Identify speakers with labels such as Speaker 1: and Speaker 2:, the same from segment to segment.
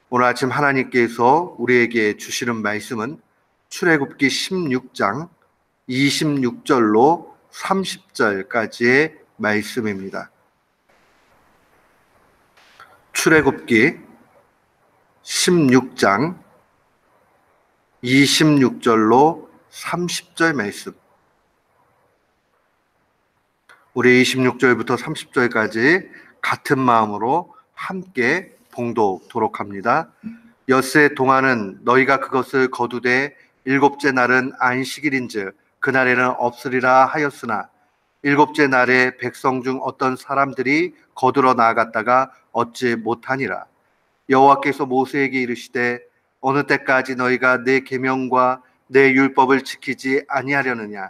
Speaker 1: 오늘 아침 하나님께서 우리에게 주시는 말씀은 출애굽기 16장 26절로 30절까지의 말씀입니다. 출애굽기 16장 26절로 30절 말씀. 우리 26절부터 30절까지 같은 마음으로 함께 봉독토록 합니다. 엿새 동안은 너희가 그것을 거두되 일곱째 날은 안식일인즉 그날에는 없으리라 하였으나 일곱째 날에 백성 중 어떤 사람들이 거두러 나아갔다가 얻지 못하니라. 여호와께서 모세에게 이르시되 어느 때까지 너희가 내 계명과 내 율법을 지키지 아니하려느냐.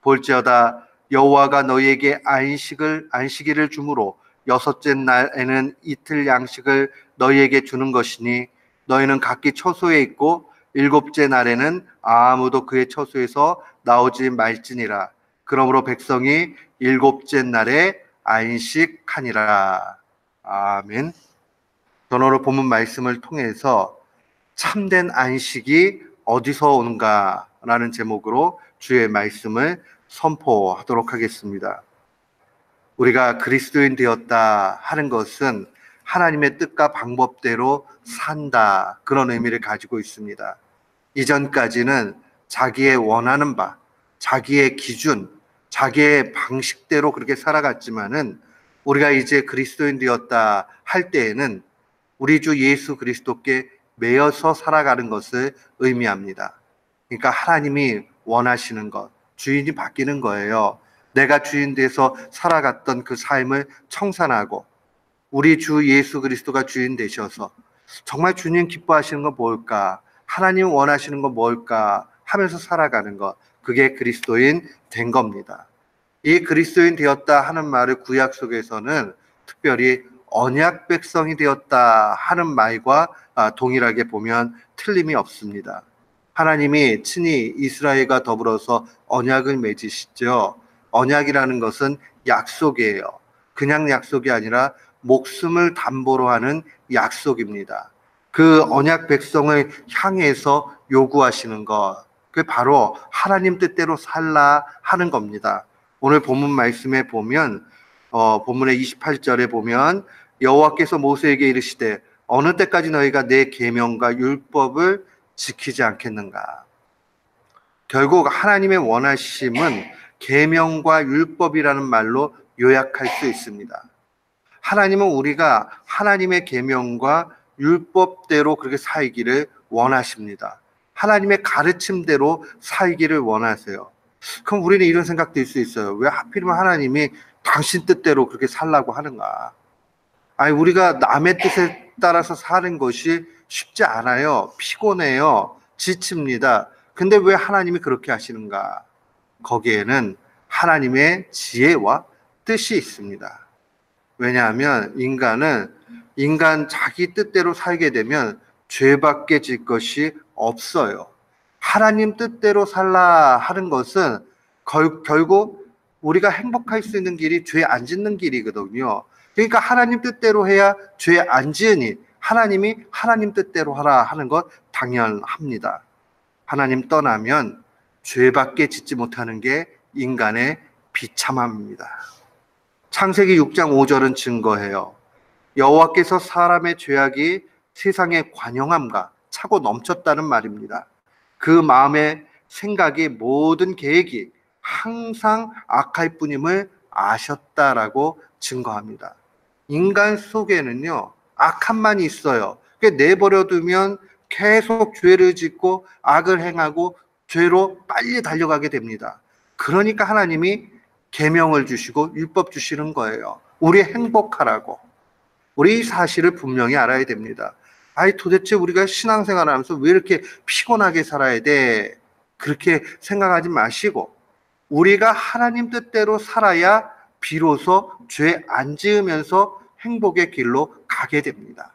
Speaker 1: 볼지어다 여호와가 너희에게 안식일을 주므로 여섯째 날에는 이틀 양식을 너희에게 주는 것이니 너희는 각기 처소에 있고 일곱째 날에는 아무도 그의 처소에서 나오지 말지니라. 그러므로 백성이 일곱째 날에 안식하니라. 아멘. 저는 오늘 본문 말씀을 통해서 참된 안식이 어디서 오는가라는 제목으로 주의 말씀을 선포하도록 하겠습니다. 우리가 그리스도인 되었다 하는 것은 하나님의 뜻과 방법대로 산다, 그런 의미를 가지고 있습니다. 이전까지는 자기의 원하는 바, 자기의 기준, 자기의 방식대로 그렇게 살아갔지만은 우리가 이제 그리스도인 되었다 할 때에는 우리 주 예수 그리스도께 매여서 살아가는 것을 의미합니다. 그러니까 하나님이 원하시는 것, 주인이 바뀌는 거예요. 내가 주인 돼서 살아갔던 그 삶을 청산하고 우리 주 예수 그리스도가 주인 되셔서 정말 주님 기뻐하시는 건 뭘까? 하나님 원하시는 건 뭘까? 하면서 살아가는 것, 그게 그리스도인 된 겁니다. 이 그리스도인 되었다 하는 말을 구약 속에서는 특별히 언약 백성이 되었다 하는 말과 동일하게 보면 틀림이 없습니다. 하나님이 친히 이스라엘과 더불어서 언약을 맺으시죠. 언약이라는 것은 약속이에요. 그냥 약속이 아니라 목숨을 담보로 하는 약속입니다. 그 언약 백성을 향해서 요구하시는 것, 그게 바로 하나님 뜻대로 살라 하는 겁니다. 오늘 본문 말씀에 보면 본문의 28절에 보면 여호와께서 모세에게 이르시되 어느 때까지 너희가 내 계명과 율법을 지키지 않겠는가. 결국 하나님의 원하심은 계명과 율법이라는 말로 요약할 수 있습니다. 하나님은 우리가 하나님의 계명과 율법대로 그렇게 살기를 원하십니다. 하나님의 가르침대로 살기를 원하세요. 그럼 우리는 이런 생각 들 수 있어요. 왜 하필이면 하나님이 당신 뜻대로 그렇게 살라고 하는가? 아니, 우리가 남의 뜻에 따라서 사는 것이 쉽지 않아요. 피곤해요. 지칩니다. 근데 왜 하나님이 그렇게 하시는가? 거기에는 하나님의 지혜와 뜻이 있습니다. 왜냐하면 인간 자기 뜻대로 살게 되면 죄밖에 질 것이 없어요. 하나님 뜻대로 살라 하는 것은 결국 우리가 행복할 수 있는 길이 죄 안 짓는 길이거든요. 그러니까 하나님 뜻대로 해야 죄 안 지으니 하나님이 하나님 뜻대로 하라 하는 것 당연합니다. 하나님 떠나면 죄밖에 짓지 못하는 게 인간의 비참함입니다. 창세기 6장 5절은 증거해요. 여호와께서 사람의 죄악이 세상의 관영함과 차고 넘쳤다는 말입니다. 그 마음의 생각이 모든 계획이 항상 악할 뿐임을 아셨다라고 증거합니다. 인간 속에는요, 악함만 있어요. 내버려두면 계속 죄를 짓고 악을 행하고 죄로 빨리 달려가게 됩니다. 그러니까 하나님이 계명을 주시고 율법 주시는 거예요. 우리 행복하라고. 우리 이 사실을 분명히 알아야 됩니다. 아니, 도대체 우리가 신앙생활 하면서 왜 이렇게 피곤하게 살아야 돼? 그렇게 생각하지 마시고 우리가 하나님 뜻대로 살아야 비로소 죄 안 지으면서 행복의 길로 가게 됩니다.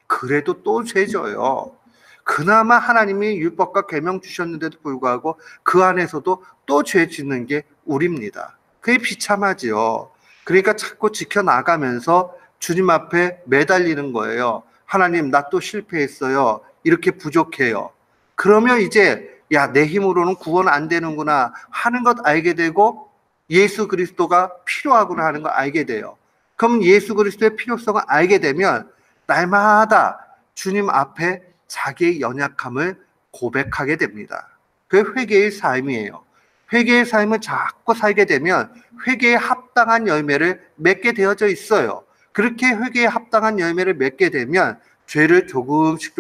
Speaker 1: 그래도 또 죄져요. 그나마 하나님이 율법과 계명 주셨는데도 불구하고 그 안에서도 또 죄 짓는 게 우리입니다. 그게 비참하지요. 그러니까 자꾸 지켜나가면서 주님 앞에 매달리는 거예요. 하나님, 나 또 실패했어요. 이렇게 부족해요. 그러면 이제 야, 내 힘으로는 구원 안 되는구나 하는 것 알게 되고 예수 그리스도가 필요하구나 하는 걸 알게 돼요. 그럼 예수 그리스도의 필요성을 알게 되면 날마다 주님 앞에 자기의 연약함을 고백하게 됩니다. 그게 회개의 삶이에요. 회개의 삶을 자꾸 살게 되면 회개에 합당한 열매를 맺게 되어져 있어요. 그렇게 회개에 합당한 열매를 맺게 되면 죄를 조금씩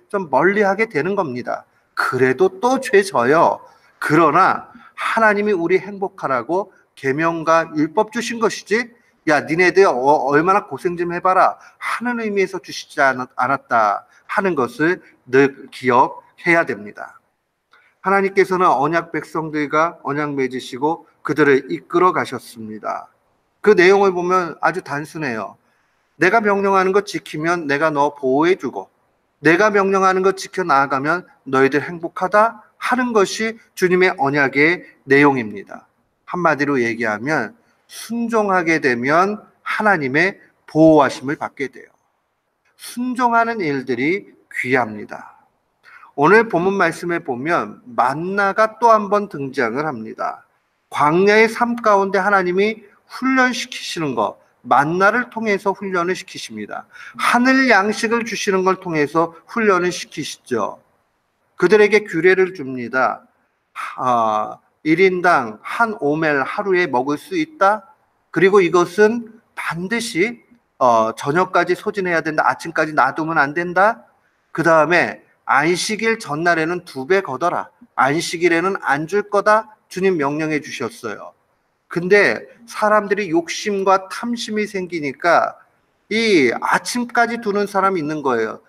Speaker 1: 좀 멀리하게 되는 겁니다. 그래도 또 죄 져요. 그러나 하나님이 우리 행복하라고 계명과 율법 주신 것이지, 야, 니네들 얼마나 고생 좀 해봐라 하는 의미에서 주시지 않았다 하는 것을 늘 기억해야 됩니다. 하나님께서는 언약 백성들과 언약 맺으시고 그들을 이끌어 가셨습니다. 그 내용을 보면 아주 단순해요. 내가 명령하는 것 지키면 내가 너 보호해주고, 내가 명령하는 것 지켜 나아가면 너희들 행복하다 하는 것이 주님의 언약의 내용입니다. 한마디로 얘기하면 순종하게 되면 하나님의 보호하심을 받게 돼요. 순종하는 일들이 귀합니다. 오늘 본문 말씀에 보면 만나가 또 한 번 등장을 합니다. 광야의 삶 가운데 하나님이 훈련시키시는 것, 만나를 통해서 훈련을 시키십니다. 하늘 양식을 주시는 걸 통해서 훈련을 시키시죠. 그들에게 규례를 줍니다. 1인당 한 오멜 하루에 먹을 수 있다. 그리고 이것은 반드시 저녁까지 소진해야 된다. 아침까지 놔두면 안 된다. 그 다음에 안식일 전날에는 2배 걷어라. 안식일에는 안 줄 거다. 주님 명령해 주셨어요. 근데 사람들이 욕심과 탐심이 생기니까 이 아침까지 두는 사람이 있는 거예요.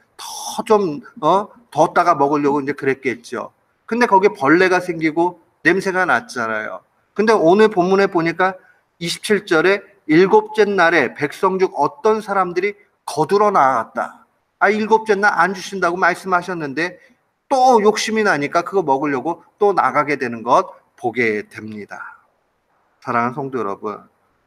Speaker 1: 뒀다가 먹으려고 이제 그랬겠죠. 근데 거기에 벌레가 생기고 냄새가 났잖아요. 근데 오늘 본문에 보니까 27절에 7째 날에 백성 중 어떤 사람들이 거두러 나갔다. 7째 날 안 주신다고 말씀하셨는데 또 욕심이 나니까 그거 먹으려고 또 나가게 되는 것 보게 됩니다. 사랑하는 성도 여러분,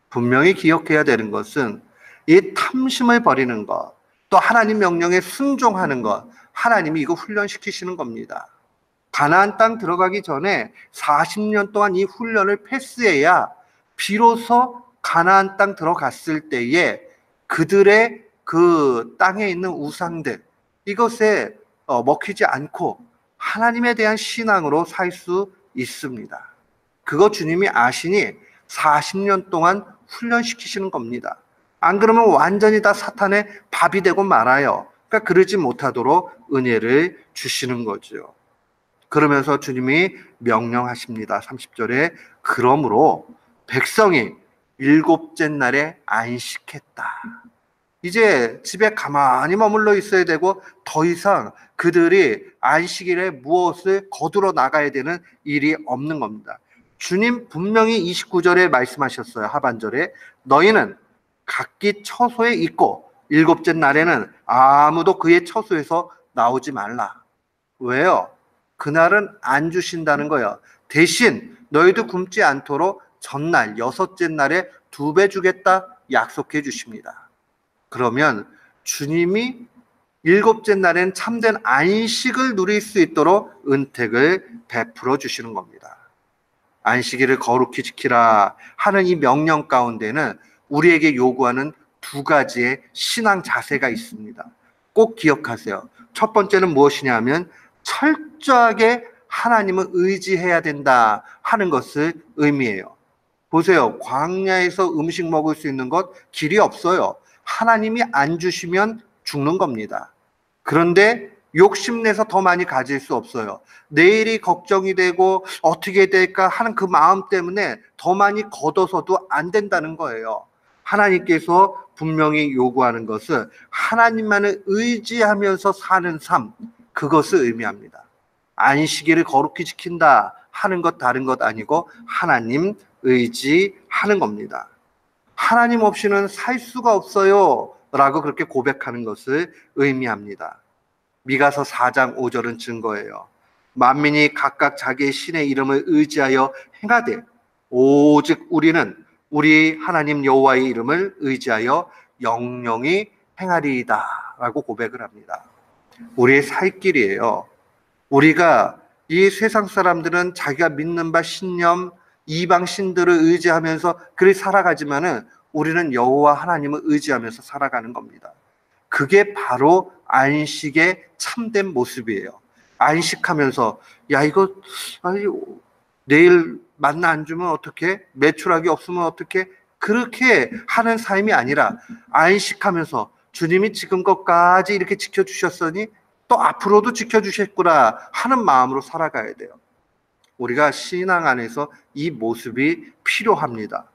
Speaker 1: 분명히 기억해야 되는 것은 이 탐심을 버리는 것, 또 하나님 명령에 순종하는 것, 하나님이 이거 훈련시키시는 겁니다. 가나안 땅 들어가기 전에 40년 동안 이 훈련을 패스해야 비로소 가나안 땅 들어갔을 때에 그들의 그 땅에 있는 우상들, 이것에 먹히지 않고 하나님에 대한 신앙으로 살 수 있습니다. 그거 주님이 아시니 40년 동안 훈련시키시는 겁니다. 안 그러면 완전히 다 사탄의 밥이 되고 말아요. 그러니까 그러지 못하도록 은혜를 주시는 거죠. 그러면서 주님이 명령하십니다. 30절에 그러므로 백성이 7째 날에 안식했다. 이제 집에 가만히 머물러 있어야 되고 더 이상 그들이 안식일에 무엇을 거두러 나가야 되는 일이 없는 겁니다. 주님 분명히 29절에 말씀하셨어요. 하반절에 너희는 각기 처소에 있고 7째 날에는 아무도 그의 처소에서 나오지 말라. 왜요? 그날은 안 주신다는 거예요. 대신 너희도 굶지 않도록 전날 6째 날에 2배 주겠다 약속해 주십니다. 그러면 주님이 7째 날엔 참된 안식을 누릴 수 있도록 은택을 베풀어 주시는 겁니다. 안식일을 거룩히 지키라 하는 이 명령 가운데는 우리에게 요구하는 2가지의 신앙 자세가 있습니다. 꼭 기억하세요. 첫 번째는 무엇이냐 하면 철저하게 하나님을 의지해야 된다 하는 것을 의미해요. 보세요. 광야에서 음식 먹을 수 있는 것 길이 없어요. 하나님이 안 주시면 죽는 겁니다. 그런데 욕심내서 더 많이 가질 수 없어요. 내일이 걱정이 되고 어떻게 될까 하는 그 마음 때문에 더 많이 걷어서도 안 된다는 거예요. 하나님께서 분명히 요구하는 것은 하나님만을 의지하면서 사는 삶, 그것을 의미합니다. 안식일을 거룩히 지킨다 하는 것 다른 것 아니고 하나님 의지하는 겁니다. 하나님 없이는 살 수가 없어요 라고 그렇게 고백하는 것을 의미합니다. 미가서 4장 5절은 증거예요. 만민이 각각 자기의 신의 이름을 의지하여 행하되 오직 우리는 우리 하나님 여호와의 이름을 의지하여 영영이 행하리이다 라고 고백을 합니다. 우리의 살 길이에요. 우리가 이 세상 사람들은 자기가 믿는 바 신념, 이방 신들을 의지하면서 그리 살아가지만은 우리는 여호와 하나님을 의지하면서 살아가는 겁니다. 그게 바로 안식의 참된 모습이에요. 안식하면서 야 이거 아니, 내일 만나 안 주면 어떡해? 매출하기 없으면 어떡해? 그렇게 하는 삶이 아니라 안식하면서 주님이 지금껏까지 이렇게 지켜주셨으니 또 앞으로도 지켜주셨구나 하는 마음으로 살아가야 돼요. 우리가 신앙 안에서 이 모습이 필요합니다.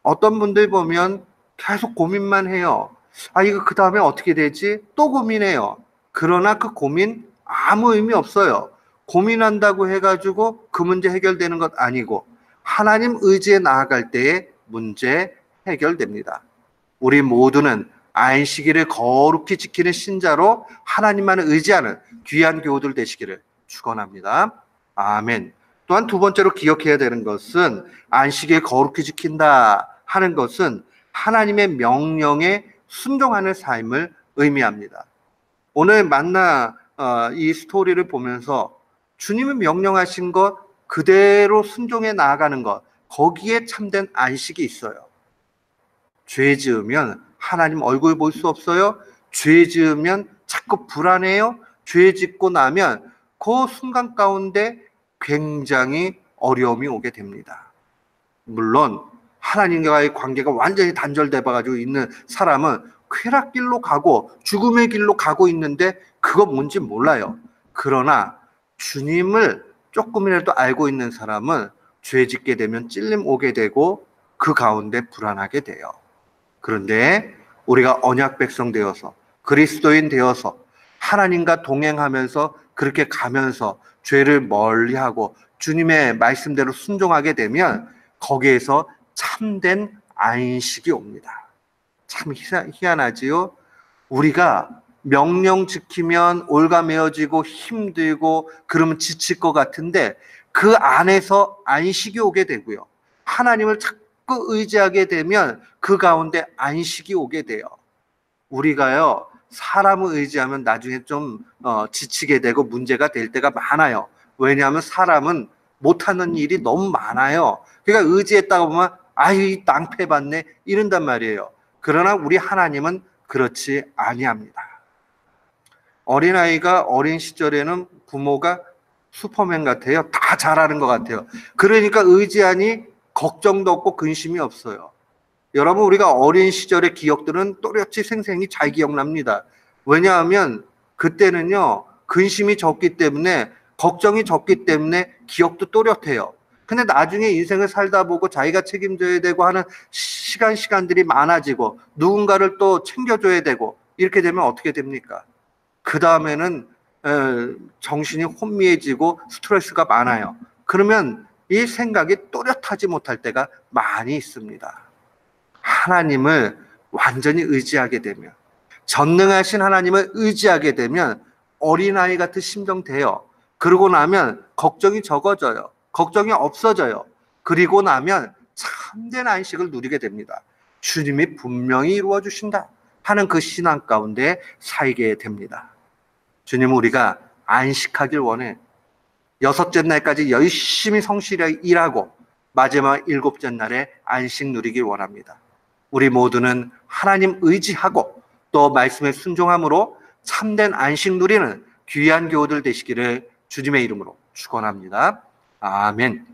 Speaker 1: 어떤 분들 보면 계속 고민만 해요. 아, 이거 그 다음에 어떻게 되지? 또 고민해요. 그러나 그 고민 아무 의미 없어요. 고민한다고 해가지고 그 문제 해결되는 것 아니고 하나님 의지에 나아갈 때에 문제 해결됩니다. 우리 모두는 안식일을 거룩히 지키는 신자로 하나님만을 의지하는 귀한 교우들 되시기를 축원합니다. 아멘. 또한 두 번째로 기억해야 되는 것은 안식일 거룩히 지킨다 하는 것은 하나님의 명령에 순종하는 삶을 의미합니다. 오늘 만나 이 스토리를 보면서 주님이 명령하신 것 그대로 순종해 나아가는 것, 거기에 참된 안식이 있어요. 죄 지으면 하나님 얼굴 볼 수 없어요. 죄 지으면 자꾸 불안해요. 죄 짓고 나면 그 순간 가운데 굉장히 어려움이 오게 됩니다. 물론 하나님과의 관계가 완전히 단절돼가지고 있는 사람은 쾌락길로 가고 죽음의 길로 가고 있는데 그거 뭔지 몰라요. 그러나 주님을 조금이라도 알고 있는 사람은 죄 짓게 되면 찔림 오게 되고 그 가운데 불안하게 돼요. 그런데 우리가 언약 백성 되어서 그리스도인 되어서 하나님과 동행하면서 그렇게 가면서 죄를 멀리하고 주님의 말씀대로 순종하게 되면 거기에서 참된 안식이 옵니다. 참 희한하지요? 우리가 명령 지키면 올가매어지고 힘들고 그러면 지칠 것 같은데 그 안에서 안식이 오게 되고요. 하나님을 자꾸 의지하게 되면 그 가운데 안식이 오게 돼요. 우리가요, 사람을 의지하면 나중에 좀 지치게 되고 문제가 될 때가 많아요. 왜냐하면 사람은 못하는 일이 너무 많아요. 그러니까 의지했다가 보면 아이 낭패 받네 이런단 말이에요. 그러나 우리 하나님은 그렇지 아니합니다. 어린아이가 어린 시절에는 부모가 슈퍼맨 같아요. 다 잘하는 것 같아요. 그러니까 의지하니 걱정도 없고 근심이 없어요. 여러분 우리가 어린 시절의 기억들은 또렷이 생생히 잘 기억납니다. 왜냐하면 그때는요 근심이 적기 때문에 걱정이 적기 때문에 기억도 또렷해요. 근데 나중에 인생을 살다 보고 자기가 책임져야 되고 하는 시간들이 많아지고 누군가를 또 챙겨줘야 되고 이렇게 되면 어떻게 됩니까? 그 다음에는 정신이 혼미해지고 스트레스가 많아요. 그러면 이 생각이 또렷하지 못할 때가 많이 있습니다. 하나님을 완전히 의지하게 되면, 전능하신 하나님을 의지하게 되면 어린아이 같은 심정 돼요. 그러고 나면 걱정이 적어져요. 걱정이 없어져요. 그리고 나면 참된 안식을 누리게 됩니다. 주님이 분명히 이루어 주신다 하는 그 신앙 가운데 살게 됩니다. 주님은 우리가 안식하길 원해. 6째 날까지 열심히 성실히 일하고 마지막 7째 날에 안식 누리길 원합니다. 우리 모두는 하나님 의지하고 또 말씀에 순종함으로 참된 안식 누리는 귀한 교우들 되시기를 주님의 이름으로 축원합니다. 아멘.